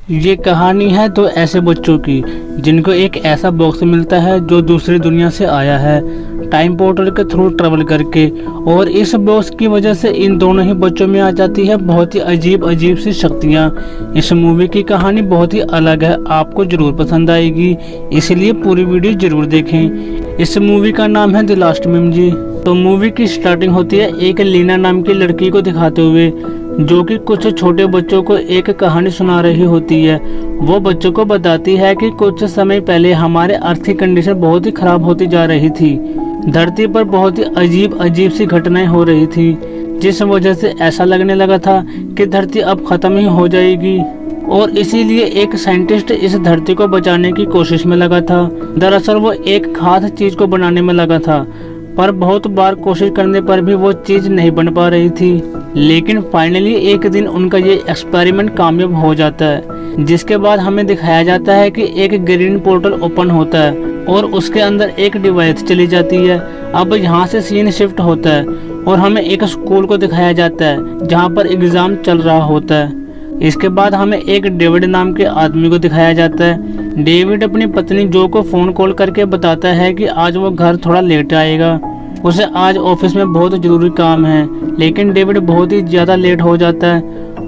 ये कहानी है तो ऐसे बच्चों की जिनको एक ऐसा बॉक्स मिलता है जो दूसरी दुनिया से आया है टाइम पोर्टल के थ्रू ट्रेवल करके, और इस बॉक्स की वजह से इन दोनों ही बच्चों में आ जाती है बहुत ही अजीब अजीब सी शक्तियाँ। इस मूवी की कहानी बहुत ही अलग है, आपको जरूर पसंद आएगी, इसलिए पूरी वीडियो जरूर देखें। इस मूवी का नाम है द लास्ट मिमजी। तो मूवी की स्टार्टिंग होती है एक लीना नाम की लड़की को दिखाते हुए, जो कि कुछ छोटे बच्चों को एक कहानी सुना रही होती है। वो बच्चों को बताती है कि कुछ समय पहले हमारे अर्थ की कंडीशन बहुत ही खराब होती जा रही थी। धरती पर बहुत ही अजीब अजीब सी घटनाएं हो रही थी, जिस वजह से ऐसा लगने लगा था कि धरती अब खत्म ही हो जाएगी, और इसीलिए एक साइंटिस्ट इस धरती को बचाने की कोशिश में लगा था। दरअसल वो एक खास चीज को बनाने में लगा था, पर बहुत बार कोशिश करने पर भी वो चीज नहीं बन पा रही थी। लेकिन फाइनली एक दिन उनका ये एक्सपेरिमेंट कामयाब हो जाता है, जिसके बाद हमें दिखाया जाता है कि एक ग्रीन पोर्टल ओपन होता है और उसके अंदर एक डिवाइस चली जाती है। अब यहाँ से सीन शिफ्ट होता है और हमें एक स्कूल को दिखाया जाता है जहाँ पर एग्जाम चल रहा होता है। इसके बाद हमें एक डेविड नाम के आदमी को दिखाया जाता है। डेविड अपनी पत्नी जो को फोन कॉल करके बताता है कि आज वो घर थोड़ा लेट आएगा, उसे आज ऑफिस में बहुत जरूरी काम है। लेकिन डेविड बहुत ही ज्यादा लेट हो जाता है,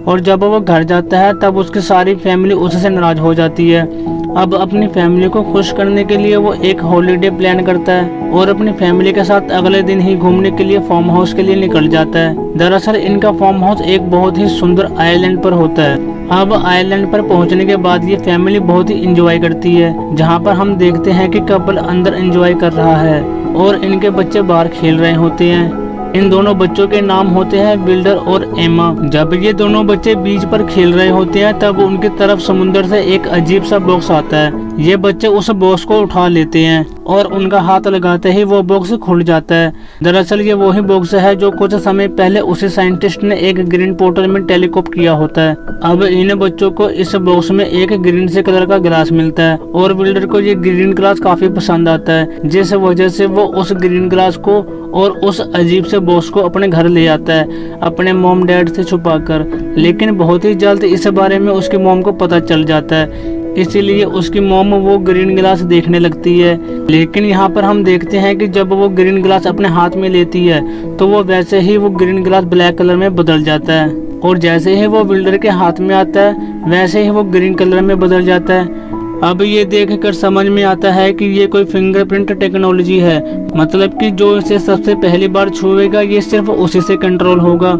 और जब वो घर जाता है तब उसकी सारी फैमिली उससे नाराज हो जाती है। अब अपनी फैमिली को खुश करने के लिए वो एक हॉलीडे प्लान करता है और अपनी फैमिली के साथ अगले दिन ही घूमने के लिए फार्म हाउस के लिए निकल जाता है। दरअसल इनका फार्म हाउस एक बहुत ही सुंदर आइलैंड पर होता है। अब आइलैंड पर पहुंचने के बाद ये फैमिली बहुत ही एंजॉय करती है, जहां पर हम देखते हैं कि कपल अंदर एंजॉय कर रहा है और इनके बच्चे बाहर खेल रहे होते हैं। इन दोनों बच्चों के नाम होते हैं बिल्डर और एमा। जब ये दोनों बच्चे बीच पर खेल रहे होते हैं तब उनकी तरफ समुद्र से एक अजीब सा बॉक्स आता है। ये बच्चे उस बॉक्स को उठा लेते हैं और उनका हाथ लगाते ही वो बॉक्स खुल जाता है। दरअसल ये वही बॉक्स है जो कुछ समय पहले उसी साइंटिस्ट ने एक ग्रीन पोर्टल में टेलीस्कोप किया होता है। अब इन बच्चों को इस बॉक्स में एक ग्रीन से कलर का गिलास मिलता है और बिल्डर को ये ग्रीन गिलास काफी पसंद आता है, जिस वजह से वो उस ग्रीन गिलास को और उस अजीब से बॉक्स को अपने घर ले आता है, अपने मॉम डैड से छुपाकर। लेकिन बहुत ही जल्द इस बारे में उसकी मॉम को पता चल जाता है, इसीलिए उसकी मॉम वो ग्रीन गिलास देखने लगती है। लेकिन यहाँ पर हम देखते हैं कि जब वो ग्रीन गिलास अपने हाथ में लेती है तो वो वैसे ही वो ग्रीन गिलास ब्लैक कलर में बदल जाता है, और जैसे ही वो बिल्डर के हाथ में आता है वैसे ही वो ग्रीन कलर में बदल जाता है। अब ये देखकर समझ में आता है कि ये कोई फिंगरप्रिंट टेक्नोलॉजी है, मतलब कि जो इसे सबसे पहली बार छुएगा ये सिर्फ उसी से कंट्रोल होगा,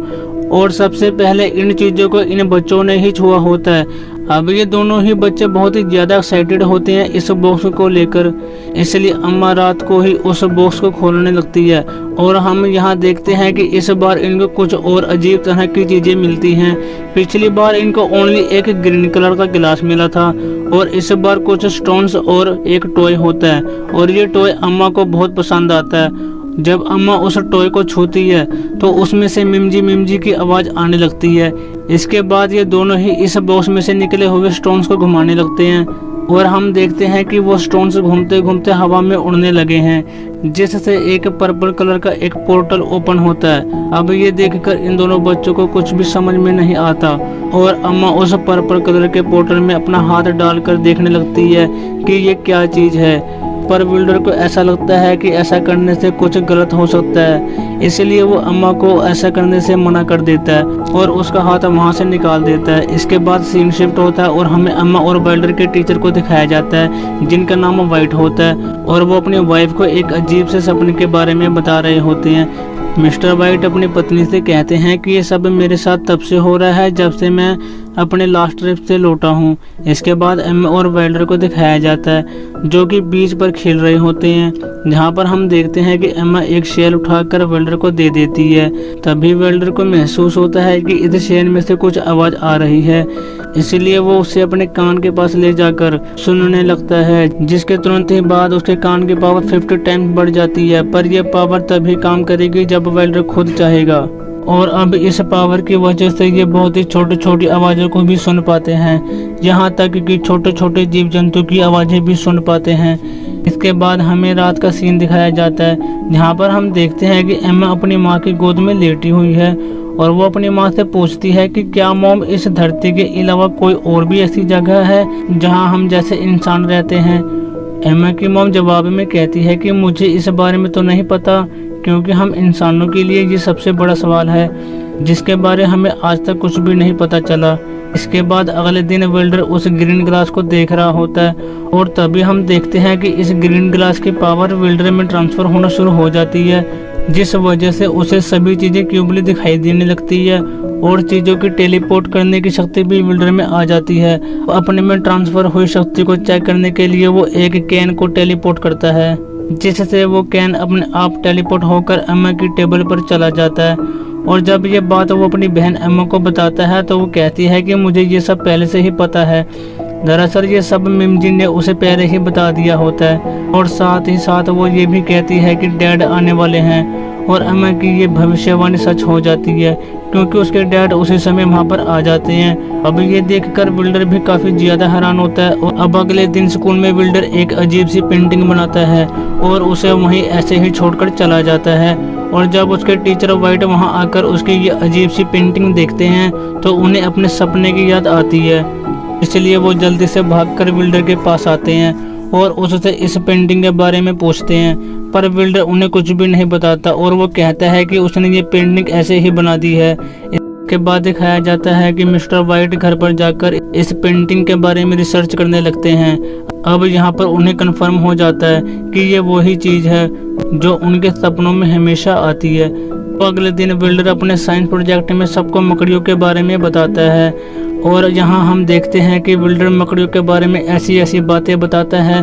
और सबसे पहले इन चीजों को इन बच्चों ने ही छुआ होता है। अब ये दोनों ही बच्चे बहुत ही ज्यादा एक्साइटेड होते हैं इस बॉक्स को लेकर, इसलिए अम्मा रात को ही उस बॉक्स को खोलने लगती है, और हम यहाँ देखते हैं कि इस बार इनको कुछ और अजीब तरह की चीजें मिलती हैं। पिछली बार इनको ओनली एक ग्रीन कलर का गिलास मिला था, और इस बार कुछ स्टोन्स और एक टॉय होता है, और ये टॉय अम्मा को बहुत पसंद आता है। जब अम्मा उस टॉय को छूती है तो उसमें से मिमजी मिमजी की आवाज आने लगती है। इसके बाद ये दोनों ही इस बॉक्स में से निकले हुए स्टोन्स को घुमाने लगते हैं, और हम देखते हैं कि वो स्टोन्स घूमते घूमते हवा में उड़ने लगे हैं, जिससे एक पर्पल कलर का एक पोर्टल ओपन होता है। अब ये देखकर इन दोनों बच्चों को कुछ भी समझ में नहीं आता, और अम्मा उस पर्पल कलर के पोर्टल में अपना हाथ डालकर देखने लगती है कि ये क्या चीज है। पर बिल्डर को ऐसा लगता है कि ऐसा करने से कुछ गलत हो सकता है, इसलिए वो अम्मा को ऐसा करने से मना कर देता है और उसका हाथ वहाँ से निकाल देता है। इसके बाद सीन शिफ्ट होता है और हमें अम्मा और बिल्डर के टीचर को दिखाया जाता है, जिनका नाम वाइट होता है, और वो अपनी वाइफ को एक अजीब से सपने के बारे में बता रहे होते हैं। मिस्टर वाइट अपनी पत्नी से कहते हैं कि ये सब मेरे साथ तब से हो रहा है जब से मैं अपने लास्ट ट्रिप से लौटा हूँ। इसके बाद एम्मा और वेल्डर को दिखाया जाता है जो कि बीच पर खेल रहे होते हैं, जहाँ पर हम देखते हैं कि एम्मा एक शेल उठाकर वेल्डर को दे देती है। तभी वेल्डर को महसूस होता है कि इस शेल में से कुछ आवाज आ रही है, इसीलिए वो उसे अपने कान के पास ले जाकर सुनने लगता है, जिसके तुरंत ही बाद उसके कान की पावर 50 टाइम्स बढ़ जाती है। पर यह पावर तभी काम करेगी जब वेल्डर खुद चाहेगा, और अब इस पावर की वजह से ये बहुत ही छोटी छोटी आवाज़ों को भी सुन पाते हैं, यहाँ तक कि छोटे छोटे जीव जंतु की आवाज़ें भी सुन पाते हैं। इसके बाद हमें रात का सीन दिखाया जाता है, जहाँ पर हम देखते हैं कि एम्मा अपनी माँ की गोद में लेटी हुई है और वो अपनी माँ से पूछती है कि क्या मॉम इस धरती के अलावा कोई और भी ऐसी जगह है जहाँ हम जैसे इंसान रहते हैं। एम्मा की मॉम जवाब में कहती है कि मुझे इस बारे में तो नहीं पता, क्योंकि हम इंसानों के लिए ये सबसे बड़ा सवाल है जिसके बारे हमें आज तक कुछ भी नहीं पता चला। इसके बाद अगले दिन विल्डर उस ग्रीन ग्लास को देख रहा होता है और तभी हम देखते हैं कि इस ग्रीन ग्लास की पावर विल्डर में ट्रांसफर होना शुरू हो जाती है, जिस वजह से उसे सभी चीजें क्यूबली दिखाई देने लगती है और चीजों की टेलीपोर्ट करने की शक्ति भी विल्डर में आ जाती है। अपने में ट्रांसफर हुई शक्ति को चेक करने के लिए वो एक कैन को टेलीपोर्ट करता है, जिससे वो कैन अपने आप टेलीपोर्ट होकर एम्मा की टेबल पर चला जाता है। और जब ये बात वो अपनी बहन एम्मा को बताता है तो वो कहती है कि मुझे ये सब पहले से ही पता है। दरअसल ये सब मिमजी ने उसे पहले ही बता दिया होता है और साथ ही साथ वो ये भी कहती है कि डैड आने वाले हैं और एम्मा की ये भविष्यवाणी सच हो जाती है, क्योंकि उसके डैड उसी समय वहाँ पर आ जाते हैं। अब ये देखकर विल्डर भी काफी ज्यादा हैरान होता है और अब अगले दिन स्कूल में विल्डर एक अजीब सी पेंटिंग बनाता है और उसे वहीं ऐसे ही छोड़कर चला जाता है। और जब उसके टीचर वाइट वहाँ आकर उसकी ये अजीब सी पेंटिंग देखते हैं तो उन्हें अपने सपने की याद आती है, इसलिए वो जल्दी से भागकर विल्डर के पास आते हैं और उससे इस पेंटिंग के बारे में पूछते हैं, पर विल्डर उन्हें कुछ भी नहीं बताता और वो कहता है कि उसने ये पेंटिंग ऐसे ही बना दी है। इसके बाद दिखाया जाता है कि मिस्टर वाइट घर पर जाकर इस पेंटिंग के बारे में रिसर्च करने लगते हैं। अब यहाँ पर उन्हें कंफर्म हो जाता है कि ये वही चीज है जो उनके सपनों में हमेशा आती है। तो अगले दिन विल्डर अपने साइंस प्रोजेक्ट में सबको मकड़ियों के बारे में बताता है और यहाँ हम देखते हैं कि विल्डर मकड़ियों के बारे में ऐसी ऐसी बातें बताता है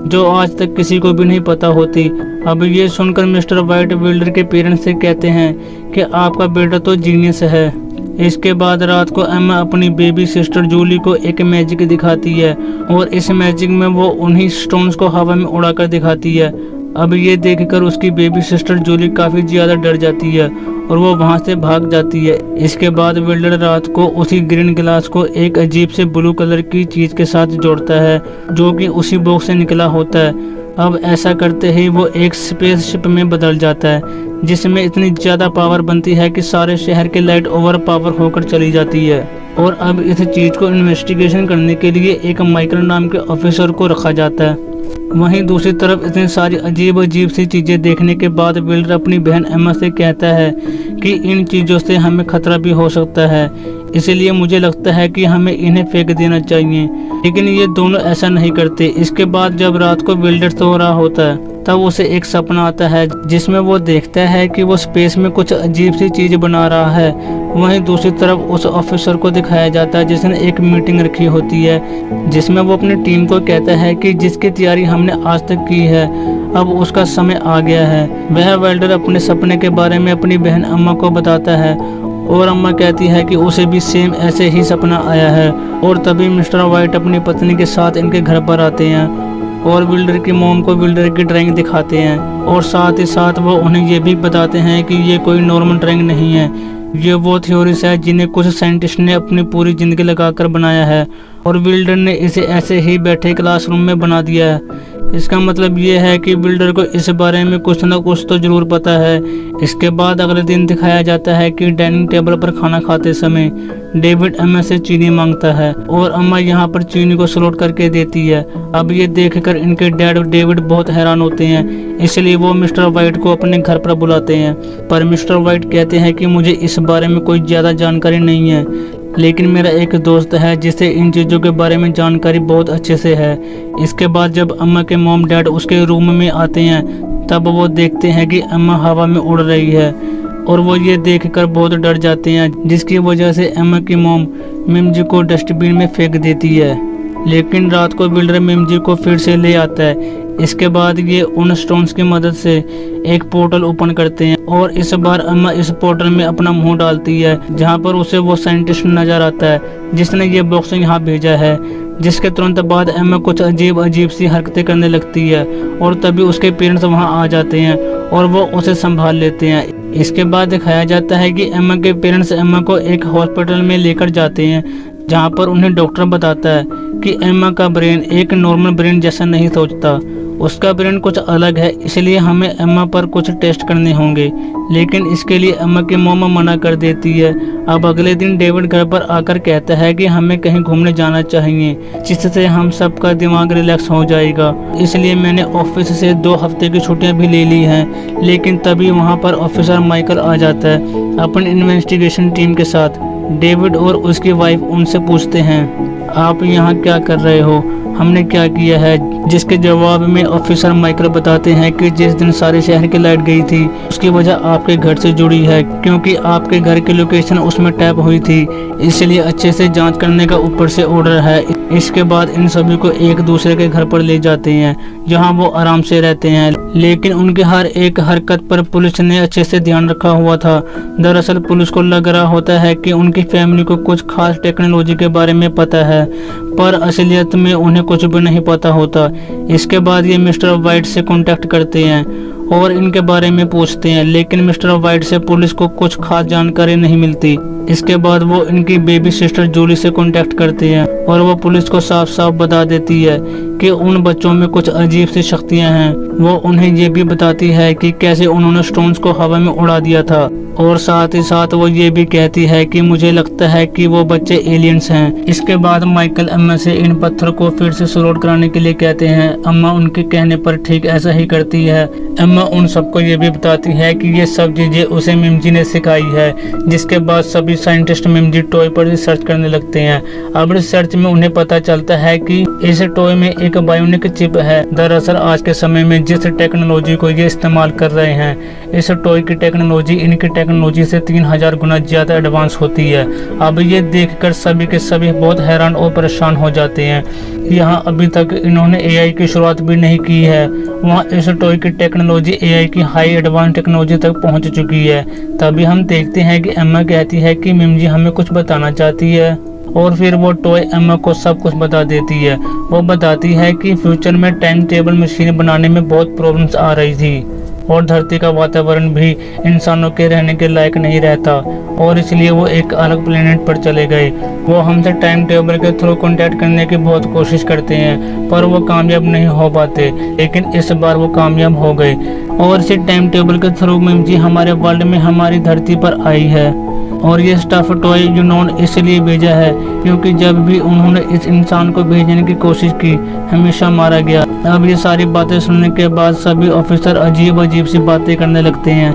जो आज तक किसी को भी नहीं पता होती। अब ये सुनकर मिस्टर वाइट विल्डर के पेरेंट्स से कहते हैं कि आपका बेटा तो जीनियस है। इसके बाद रात को एम्मा अपनी बेबी सिस्टर जूली को एक मैजिक दिखाती है और इस मैजिक में वो उन्हीं स्टोन्स को हवा में उड़ाकर दिखाती है। अब ये देखकर उसकी बेबी सिस्टर जूली काफी ज्यादा डर जाती है और वो वहाँ से भाग जाती है। इसके बाद विल्डर रात को उसी ग्रीन ग्लास को एक अजीब से ब्लू कलर की चीज के साथ जोड़ता है जो कि उसी बॉक्स से निकला होता है। अब ऐसा करते ही वो एक स्पेसशिप में बदल जाता है जिसमें इतनी ज्यादा पावर बनती है कि सारे शहर की लाइट ओवर पावर होकर चली जाती है। और अब इस चीज को इन्वेस्टिगेशन करने के लिए एक माइकल नाम के ऑफिसर को रखा जाता है। वहीं दूसरी तरफ इतनी सारी अजीब अजीब सी चीजें देखने के बाद विल्डर अपनी बहन एम्मा से कहता है कि इन चीजों से हमें खतरा भी हो सकता है, इसलिए मुझे लगता है कि हमें इन्हें फेंक देना चाहिए। लेकिन ये दोनों ऐसा नहीं करते। इसके बाद जब रात को विल्डर सो रहा होता है तब उसे एक सपना आता है जिसमें वो देखता है कि वो स्पेस में कुछ अजीब सी चीज बना रहा है। वहीं दूसरी तरफ उस ऑफिसर को दिखाया जाता है जिसने एक मीटिंग रखी होती है जिसमें वो अपनी टीम को कहता है कि जिसकी तैयारी हमने आज तक की है अब उसका समय आ गया है। वह वेल्डर अपने सपने के बारे में अपनी बहन अम्मा को बताता है और अम्मा कहती है कि उसे भी सेम ऐसे ही सपना आया है। और तभी मिस्टर वाइट अपनी पत्नी के साथ इनके घर पर आते हैं और विल्डर की मॉम को विल्डर की ड्राइंग दिखाते हैं और साथ ही साथ वो उन्हें ये भी बताते हैं कि ये कोई नॉर्मल ड्राइंग नहीं है, ये वो थ्योरीज है जिन्हें कुछ साइंटिस्ट ने अपनी पूरी जिंदगी लगाकर बनाया है और विल्डर ने इसे ऐसे ही बैठे क्लासरूम में बना दिया है। इसका मतलब ये है कि बिल्डर को इस बारे में कुछ न कुछ तो जरूर पता है। इसके बाद अगले दिन दिखाया जाता है कि डाइनिंग टेबल पर खाना खाते समय डेविड अम्मा से चीनी मांगता है और अम्मा यहाँ पर चीनी को स्लोट करके देती है। अब ये देखकर इनके डैड डेविड बहुत हैरान होते हैं, इसलिए वो मिस्टर वाइट को अपने घर पर बुलाते हैं। पर मिस्टर वाइट कहते हैं कि मुझे इस बारे में कोई ज़्यादा जानकारी नहीं है, लेकिन मेरा एक दोस्त है जिसे इन चीज़ों के बारे में जानकारी बहुत अच्छे से है। इसके बाद जब अम्मा के मॉम डैड उसके रूम में आते हैं तब वो देखते हैं कि अम्मा हवा में उड़ रही है और वो ये देखकर बहुत डर जाते हैं, जिसकी वजह से अम्मा की मॉम मिमजी को डस्टबिन में फेंक देती है। लेकिन रात को बिल्डर मिमजी को फिर से ले आता है। इसके बाद ये उन स्टोन्स की मदद से एक पोर्टल ओपन करते हैं और इस बार अम्मा इस पोर्टल में अपना मुंह डालती है, जहां पर उसे वो साइंटिस्ट नजर आता है जिसने ये बॉक्स यहाँ भेजा है। जिसके तुरंत बाद अम्मा कुछ अजीब अजीब सी हरकतें करने लगती है और तभी उसके पेरेंट्स वहाँ आ जाते हैं और वो उसे संभाल लेते हैं। इसके बाद दिखाया जाता है कि अम्मा के पेरेंट्स अम्मा को एक हॉस्पिटल में लेकर जाते हैं, जहाँ पर उन्हें डॉक्टर बताता है कि एम्मा का ब्रेन एक नॉर्मल ब्रेन जैसा नहीं सोचता उसका ब्रेन कुछ अलग है, इसलिए हमें एम्मा पर कुछ टेस्ट करने होंगे। लेकिन इसके लिए एम्मा की मॉम मना कर देती है। अब अगले दिन डेविड घर पर आकर कहता है कि हमें कहीं घूमने जाना चाहिए, जिससे हम सबका दिमाग रिलैक्स हो जाएगा। इसलिए मैंने ऑफिस से 2 हफ्ते की छुट्टियां भी ले ली हैं। लेकिन तभी वहां पर ऑफिसर माइकल आ जाता है अपनी इन्वेस्टिगेशन टीम के साथ। डेविड और उसकी वाइफ उनसे पूछते हैं, आप यहाँ क्या कर रहे हो, हमने क्या किया है? जिसके जवाब में ऑफिसर माइकल बताते हैं कि जिस दिन सारे शहर की लाइट गई थी उसकी वजह आपके घर से जुड़ी है, क्योंकि आपके घर की लोकेशन उसमें टैप हुई थी, इसलिए अच्छे से जांच करने का ऊपर से ऑर्डर है। इसके बाद इन सभी को एक दूसरे के घर पर ले जाते हैं, जहां वो आराम से रहते हैं। लेकिन उनकी हर एक हरकत पर पुलिस ने अच्छे से ध्यान रखा हुआ था। दरअसल पुलिस को लग रहा होता है कि उनकी फैमिली को कुछ खास टेक्नोलॉजी के बारे में पता है, पर असलियत में उन्हें कुछ भी नहीं पता होता। इसके बाद ये मिस्टर वाइट से कांटेक्ट करते हैं और इनके बारे में पूछते हैं, लेकिन मिस्टर वाइट से पुलिस को कुछ खास जानकारी नहीं मिलती। इसके बाद वो इनकी बेबी सिस्टर जूली से कांटेक्ट करते हैं और वो पुलिस को साफ साफ बता देती है कि उन बच्चों में कुछ अजीब सी शक्तियां हैं। वो उन्हें ये भी बताती है कि कैसे उन्होंने स्टोन्स को हवा में उड़ा दिया था, और साथ ही साथ वो ये भी कहती है कि मुझे लगता है कि वो बच्चे एलियंस हैं। इसके बाद माइकल अम्मा से इन पत्थर को फिर से सुलोड कराने के लिए कहते हैं। अम्मा उनके कहने पर ठीक ऐसा ही करती है। अम्मा उन सबको ये भी बताती है कि ये सब चीजें उसे मिमजी ने सिखाई है। जिसके बाद सभी साइंटिस्ट मिमजी टॉय पर रिसर्च करने लगते हैं। अब रिसर्च में उन्हें पता चलता है कि इस टॉय में एक बायोनिक चिप है। दरअसल आज के समय में जिस टेक्नोलॉजी को ये इस्तेमाल कर रहे हैं, इस टॉय की टेक्नोलॉजी इनकी टेक्नोलॉजी से 3000 गुना ज्यादा एडवांस होती है। अब ये देखकर सभी के सभी बहुत हैरान और परेशान हो जाते हैं। यहाँ अभी तक इन्होंने एआई की शुरुआत भी नहीं की है, वहाँ इस टॉय की टेक्नोलॉजी एआई की हाई एडवांस टेक्नोलॉजी तक पहुँच चुकी है। तभी हम देखते हैं कि एम्मा कहती है कि मिमजी हमें कुछ बताना चाहती है, और फिर वो टॉय एम्मा को सब कुछ बता देती है। वो बताती है कि फ्यूचर में टाइम टेबल मशीन बनाने में बहुत प्रॉब्लम्स आ रही थी, और धरती का वातावरण भी इंसानों के रहने के लायक नहीं रहता, और इसलिए वो एक अलग प्लेनेट पर चले गए। वो हमसे टाइम टेबल के थ्रू कांटेक्ट करने की बहुत कोशिश करते हैं, पर वो कामयाब नहीं हो पाते। लेकिन इस बार वो कामयाब हो गए, और इसी टाइम टेबल के थ्रू मिमजी हमारे वर्ल्ड में हमारी धरती पर आई है। और ये स्टफ टॉय यूनोन इसलिए भेजा है क्योंकि जब भी उन्होंने इस इंसान को भेजने की कोशिश की, हमेशा मारा गया। अब ये सारी बातें सुनने के बाद सभी ऑफिसर अजीब अजीब सी बातें करने लगते हैं,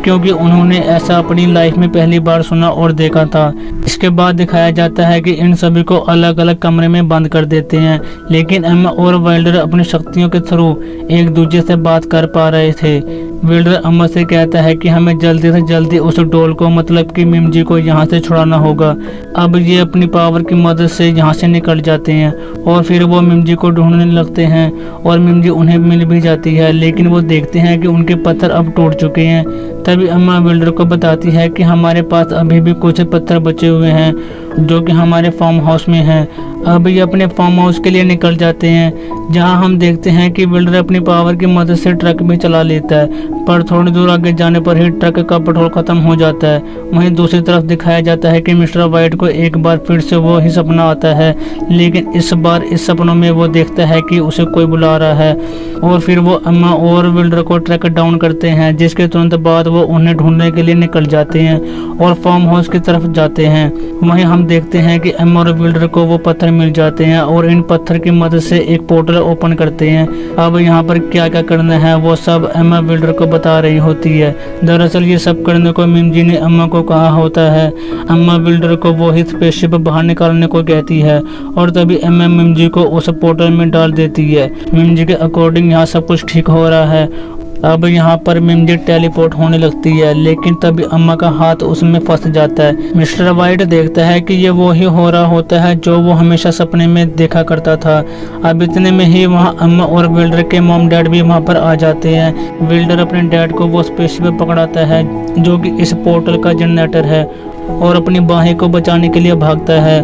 क्योंकि उन्होंने ऐसा अपनी लाइफ में पहली बार सुना और देखा था। इसके बाद दिखाया जाता है कि इन सभी को अलग अलग कमरे में बंद कर देते हैं, लेकिन एम्मा और वाइल्डर अपनी शक्तियों के थ्रू एक दूसरे से बात कर पा रहे थे। वाइल्डर अम्मा से कहता है कि हमें जल्दी से जल्दी उस डॉल को, मतलब कि मिमजी को यहाँ से छुड़ाना होगा। अब ये अपनी पावर की मदद से यहाँ से निकल जाते हैं, और फिर वो मिमजी को ढूंढने लगते हैं, और मिमजी उन्हें मिल भी जाती है। लेकिन वो देखते हैं कि उनके पत्थर अब टूट चुके हैं। तभी अम्मा बिल्डर को बताती है कि हमारे पास अभी भी कुछ पत्थर बचे हुए हैं, जो कि हमारे फार्म हाउस में हैं। अब ये अपने फार्म हाउस के लिए निकल जाते हैं, जहां हम देखते हैं कि बिल्डर अपनी पावर की मदद से ट्रक भी चला लेता है, पर थोड़ी दूर आगे जाने पर ही ट्रक का पेट्रोल खत्म हो जाता है। वहीं दूसरी तरफ दिखाया जाता है कि मिस्टर वाइट को एक बार फिर से वो ही सपना आता है, लेकिन इस बार इस सपनों में वो देखता है कि उसे कोई बुला रहा है, और फिर वो अम्मा और बिल्डर को ट्रैक डाउन करते हैं, जिसके तुरंत बाद वो उन्हें ढूंढने के लिए निकल जाते हैं और फार्म हाउस की तरफ जाते हैं। वहीं हम देखते हैं कि एम्मा और बिल्डर को वो पत्थर मिल जाते हैं, और इन पत्थर की मदद से एक पोर्टल ओपन करते हैं। अब यहाँ पर क्या क्या करना है वो सब एम्मा बिल्डर को बता रही होती है। दरअसल ये सब करने को मिमजी ने अम्मा को कहा होता है। अम्मा बिल्डर को वो ही स्पेसशिप बाहर निकालने को कहती है, और तभी एम्मा मिमजी को उस पोर्टल में डाल देती है। मिमजी के अकॉर्डिंग यहाँ सब कुछ ठीक हो रहा है। अब यहाँ पर मिमजी टेलीपोर्ट होने लगती है, लेकिन तभी अम्मा का हाथ उसमें फंस जाता है। मिस्टर वाइट देखता है कि ये वो ही हो रहा होता है जो वो हमेशा सपने में देखा करता था। अब इतने में ही वहाँ अम्मा और बिल्डर के मॉम डैड भी वहाँ पर आ जाते हैं। बिल्डर अपने डैड को वो स्पेसशिप पकड़ाता है, जो कि इस पोर्टल का जनरेटर है, और अपनी बाहें को बचाने के लिए भागता है।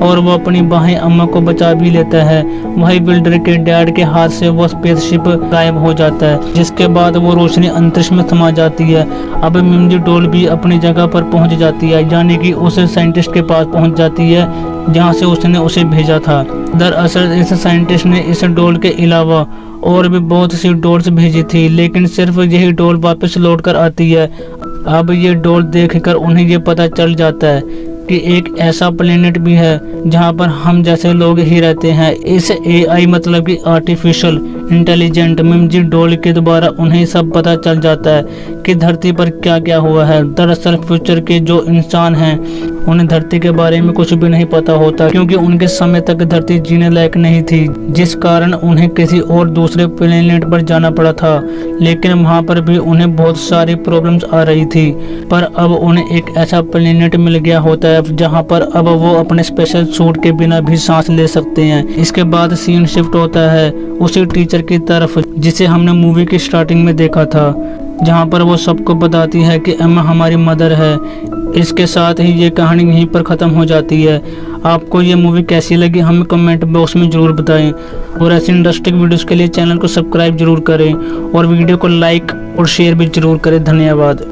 और वो अपनी बाहें अम्मा को बचा भी लेता है। वही बिल्डर के डैड के हाथ से वो स्पेसशिप गायब हो जाता है, जिसके बाद वो रोशनी अंतरिक्ष में समा जाती है। अब मिमजी डॉल भी अपनी जगह पर पहुंच जाती है, यानी कि उस साइंटिस्ट के पास पहुंच जाती है जहां से उसने उसे भेजा था। दरअसल इस साइंटिस्ट ने इस डॉल के अलावा और भी बहुत सी डॉल्स भेजी थी, लेकिन सिर्फ यही डॉल वापस लौट कर आती है। अब ये डॉल देखकर उन्हें ये पता चल जाता है कि एक ऐसा प्लेनेट भी है जहां पर हम जैसे लोग ही रहते हैं। इस AI मतलब कि आर्टिफिशियल इंटेलिजेंट मिमजी डॉल के द्वारा उन्हें सब पता चल जाता है कि धरती पर क्या क्या हुआ है। दरअसल फ्यूचर के जो इंसान हैं उन्हें धरती के बारे में कुछ भी नहीं पता होता, क्योंकि उनके समय तक धरती जीने लायक नहीं थी, जिस कारण उन्हें किसी और दूसरे प्लेनेट पर जाना पड़ा था। लेकिन वहां पर भी उन्हें बहुत सारी प्रॉब्लम्स आ रही थी, पर अब उन्हें एक ऐसा प्लेनेट मिल गया होता है जहां पर अब वो अपने स्पेशल सूट के बिना भी सांस ले सकते हैं। इसके बाद सीन शिफ्ट होता है उसी टीचर की तरफ जिसे हमने मूवी की स्टार्टिंग में देखा था, जहां पर वो सबको बताती है कि एम्मा हमारी मदर है। इसके साथ ही ये कहानी यहीं पर ख़त्म हो जाती है। आपको ये मूवी कैसी लगी हमें कमेंट बॉक्स में ज़रूर बताएं, और ऐसी इंटरेस्टिंग वीडियोस के लिए चैनल को सब्सक्राइब जरूर करें और वीडियो को लाइक और शेयर भी जरूर करें। धन्यवाद।